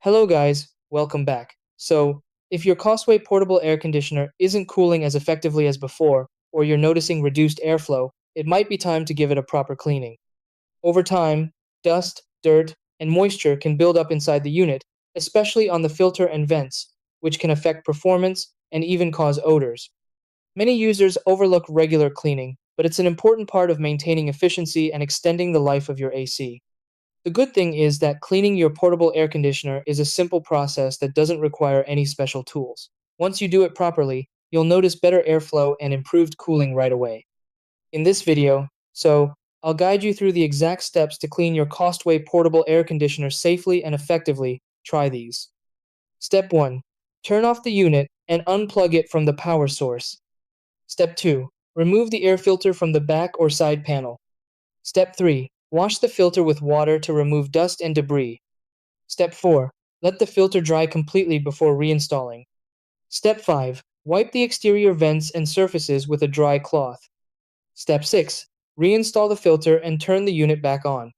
Hello guys, welcome back. So, if your Costway portable air conditioner isn't cooling as effectively as before, or you're noticing reduced airflow, it might be time to give it a proper cleaning. Over time, dust, dirt, and moisture can build up inside the unit, especially on the filter and vents, which can affect performance and even cause odors. Many users overlook regular cleaning, but it's an important part of maintaining efficiency and extending the life of your AC. The good thing is that cleaning your portable air conditioner is a simple process that doesn't require any special tools. Once you do it properly, you'll notice better airflow and improved cooling right away. In this video, I'll guide you through the exact steps to clean your Costway portable air conditioner safely and effectively. Try these. Step 1. Turn off the unit and unplug it from the power source. Step 2. Remove the air filter from the back or side panel. Step 3. Wash the filter with water to remove dust and debris. Step 4. Let the filter dry completely before reinstalling. Step 5. Wipe the exterior vents and surfaces with a dry cloth. Step 6. Reinstall the filter and turn the unit back on.